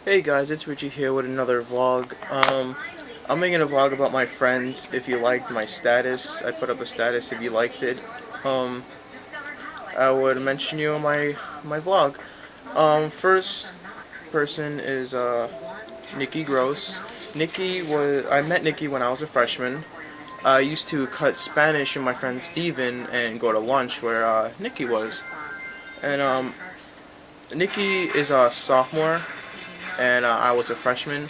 Hey guys, it's Richie here with another vlog. I'm making a vlog about my friends. If you liked my status, I put up a status if you liked it. Um, I would mention you in my vlog. First person is Nikki Gross. I met Nikki when I was a freshman. I used to cut Spanish with my friend Steven and go to lunch where Nikki was. And Nikki is a sophomore and I was a freshman,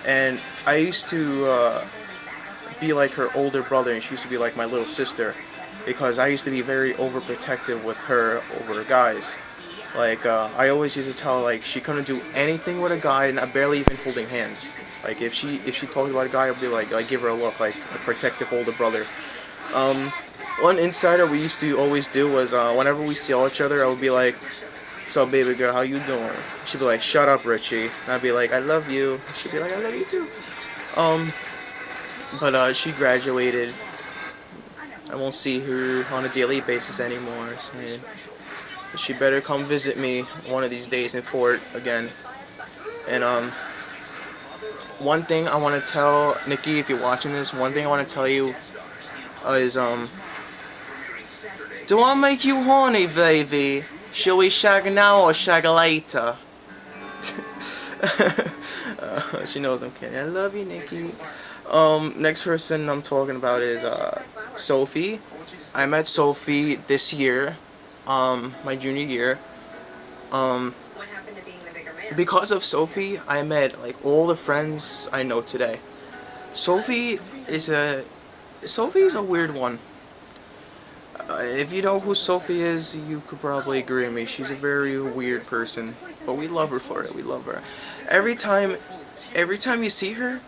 and I used to be like her older brother, and she used to be like my little sister, because I used to be very overprotective with her over guys. Like I always used to tell her, like, she couldn't do anything with a guy, not barely even holding hands. Like if she talked about a guy, I'd be like, I give her a look, like a protective older brother. Um, One insider we used to always do was whenever we saw each other, I would be like, "So, baby girl, how you doing?" She'd be like, "Shut up, Richie." And I'd be like, "I love you." She'd be like, "I love you too." Um, but she graduated. I won't see her on a daily basis anymore. So she better come visit me one of these days in Fort again. And one thing I want to tell Nikki, if you're watching this, one thing I want to tell you is do I make you horny, baby? Shall we shag now or shag later? She knows I'm kidding. I love you, Nikki. Next person I'm talking about is Sophie. I met Sophie this year, my junior year. Um, because of Sophie, I met like all the friends I know today. Sophie is a Sophie's a weird one. If you know who Sophie is, you could probably agree with me. She's a very weird person, but we love her for it. We love her. Every time, every time you see her,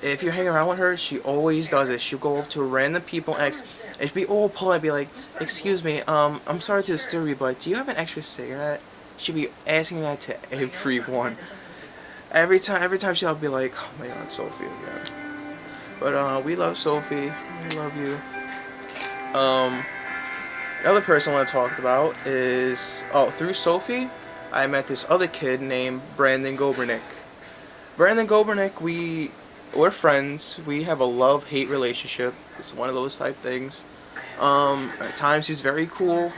if you hang around with her, she always does it. She'll go up to random people and she'll be all polite, be like, "Excuse me, I'm sorry to disturb you, but do you have an extra cigarette?" She'll be asking that to everyone. Every time she'll be like, "Oh my God, Sophie again." But we love Sophie. We love you. Another person I want to talk about is, through Sophie, I met this other kid named Brandon Gobernick. Brandon Gobernick, we're friends. We have a love-hate relationship. It's one of those type things. At times he's very cool,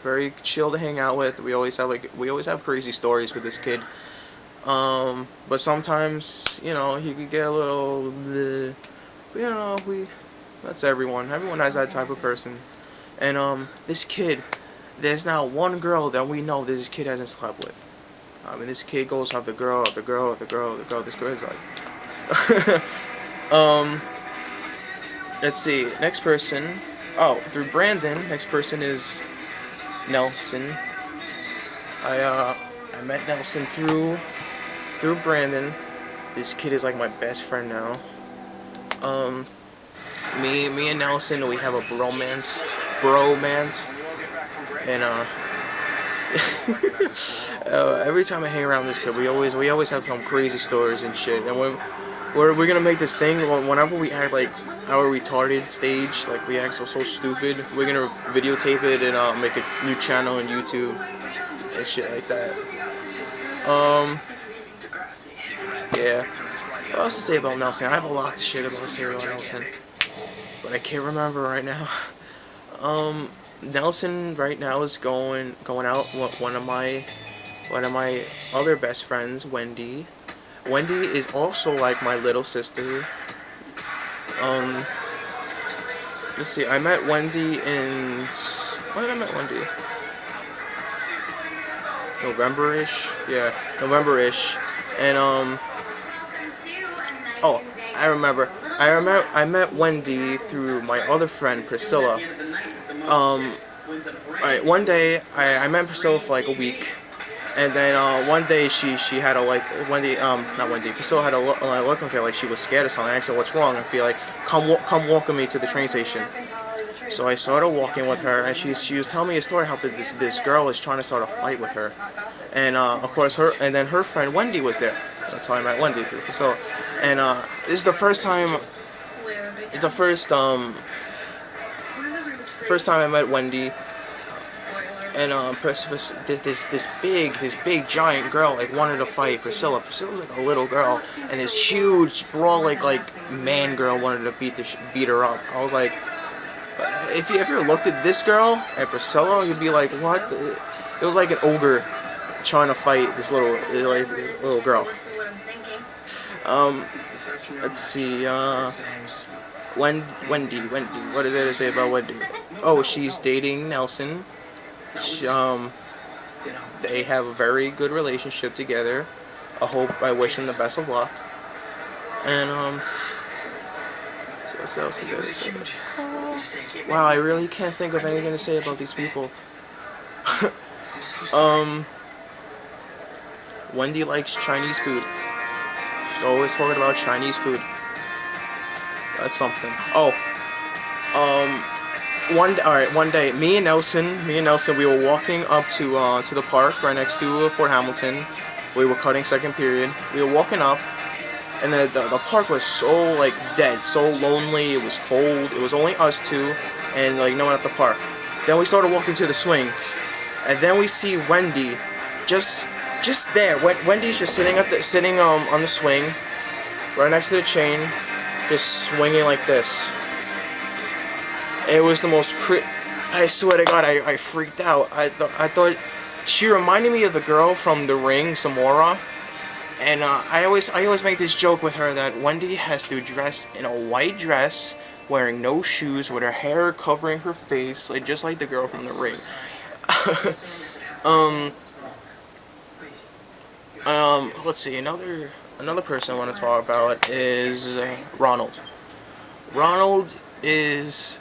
very chill to hang out with. We always have crazy stories with this kid. But sometimes, he could get a little bleh. But, that's everyone. Everyone has that type of person. And this kid, there's not one girl that we know this kid hasn't slept with. I mean, this kid goes off the girl, the girl, the girl, the girl. This girl is like, let's see. Next person. Oh, through Brandon. Next person is Nelson. I met Nelson through Brandon. This kid is like my best friend now. Me and Nelson, we have a bromance, and every time I hang around this kid, we always have some crazy stories and shit. And we're gonna make this thing whenever we act like our retarded stage, like we act so stupid. We're gonna videotape it and make a new channel on YouTube and shit like that. Yeah. What else to say about Nelson? I have a lot of shit to say about Nelson, but I can't remember right now. Nelson right now is going out with one of my other best friends, Wendy. Wendy is also like my little sister. Let's see. I met Wendy in when did I met Wendy? November-ish. Yeah, November-ish. And oh, I remember. I met Wendy through my other friend Priscilla. Alright, one day I met Priscilla for like a week, and then one day she had a not Wendy, Priscilla had a look on her like she was scared of something. I said, "What's wrong?" I'd be like, come walk with me to the train station." So I started walking with her, and she was telling me a story how this girl was trying to start a fight with her, and of course her friend Wendy was there. That's how I met Wendy through Priscilla, and this is the first time I met Wendy, And this big giant girl like wanted to fight Priscilla. Priscilla's like a little girl, and this huge brawl like man girl wanted to beat her up. I was like, if you ever looked at this girl at Priscilla, you'd be like, what? It was like an ogre trying to fight this little girl. Let's see. Wendy. What is there to say about Wendy? Oh, she's dating Nelson. They have a very good relationship together. I wish them the best of luck. And so what else is there to say? Wow, I really can't think of anything to say about these people. Wendy likes Chinese food. She's always talking about Chinese food. That's something. Oh, one day, me and Nelson, we were walking up to the park right next to Fort Hamilton. We were cutting second period. We were walking up, and the park was so like dead, so lonely. It was cold. It was only us two, and like no one at the park. Then we started walking to the swings, and then we see Wendy, just there. Wendy's just sitting on the swing, right next to the chain, just swinging like this. It was the most I swear to God, I freaked out. I thought she reminded me of the girl from The Ring, Samora. And I always make this joke with her that Wendy has to dress in a white dress, wearing no shoes, with her hair covering her face, like just like the girl from The Ring. Let's see. Another person I want to talk about is Ronald. Ronald is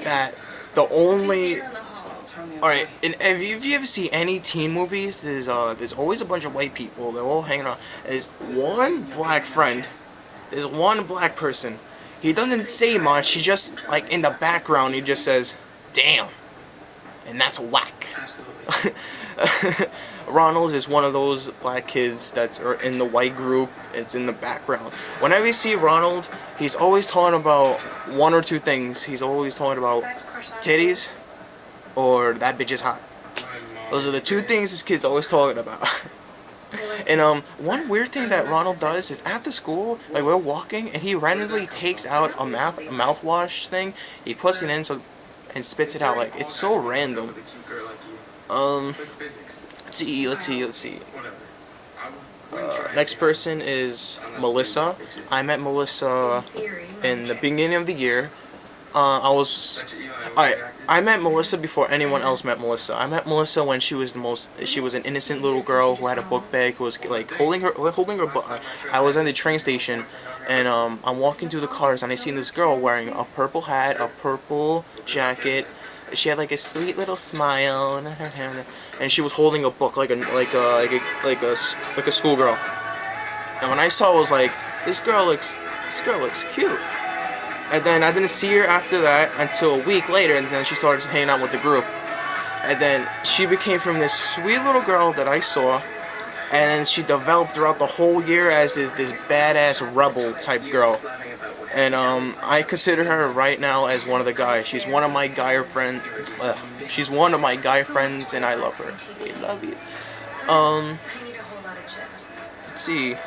that the only. Alright, if you ever see any teen movies, there's always a bunch of white people. They're all hanging out. There's one black friend. There's one black person. He doesn't say much. He just, like, in the background, he just says, "Damn," and that's whack. Ronald is one of those black kids that are in the white group. It's in the background. Whenever you see Ronald, he's always talking about one or two things. He's always talking about titties or that bitch is hot. Those are the two things this kid's always talking about. And one weird thing that Ronald does is after school, like we're walking, and he randomly takes out a mouthwash thing. He puts it in and spits it out. Like it's so random. Let's see. Next person is Melissa. I met Melissa in the beginning of the year. I met Melissa before anyone else met Melissa. I met Melissa when she was an innocent little girl who had a book bag, who was like holding her book. I was at the train station, and I'm walking through the cars, and I seen this girl wearing a purple hat, a purple jacket. She had like a sweet little smile, and she was holding a book like a schoolgirl. And when I saw it, I was like, this girl looks cute. And then I didn't see her after that until a week later, and then she started hanging out with the group. And then she became from this sweet little girl that I saw, and she developed throughout the whole year as this badass rebel type girl. And I consider her right now as one of the guys. She's one of my guy friends. She's one of my guy friends, and I love her. We love you. Let's see.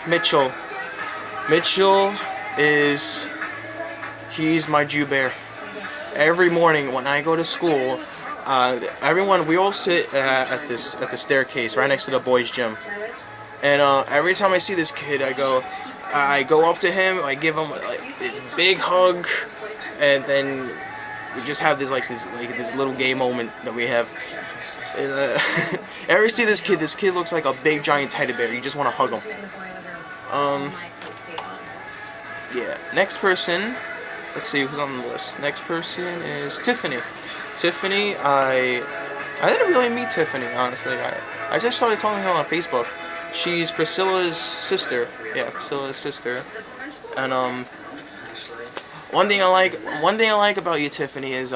Mitchell. Mitchell he's my Jew bear. Every morning when I go to school, we all sit at the staircase right next to the boys' gym. And every time I see this kid, I go up to him, I give him like this big hug, and then we just have this little gay moment that we have. Ever see this kid? This kid looks like a big giant teddy bear. You just want to hug him. Yeah. Next person. Let's see who's on the list. Next person is Tiffany. Tiffany, I didn't really meet Tiffany, honestly. I just started talking to her on Facebook. She's Priscilla's sister. Yeah, Priscilla's sister. And one thing I like about you, Tiffany, is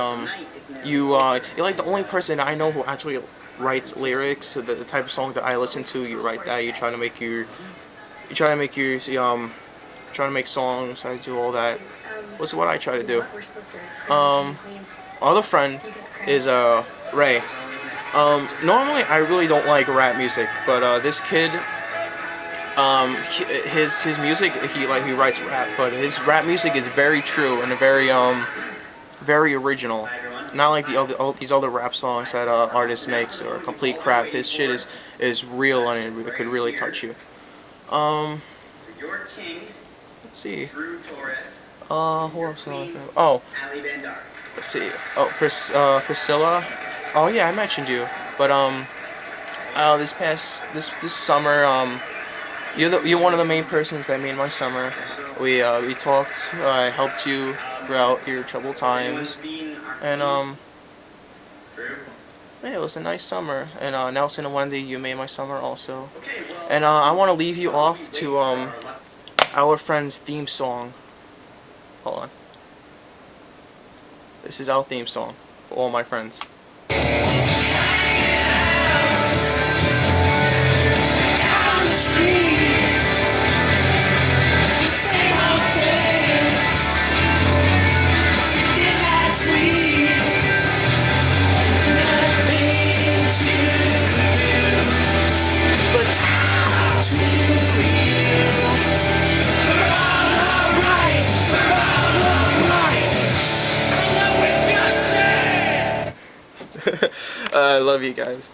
you're like the only person I know who actually writes lyrics. So the type of song that I listen to, you write that. You try to make songs. I do all that. What's what I try to do. other friend is Ray. Normally I really don't like rap music, but this kid, his music, he writes rap, but his rap music is very true and very original. Not like all these other rap songs that artists makes or complete crap. His shit is real and it could really touch you. Um, let's see. Who else? Oh, let's see. Oh, Priscilla. Oh yeah, I mentioned you. But this summer, you're one of the main persons that made my summer. We talked. I helped you throughout your troubled times, and yeah, it was a nice summer. And Nelson and Wendy, you made my summer also. And I want to leave you off to our friend's theme song. Hold on. This is our theme song for all my friends. I love you guys.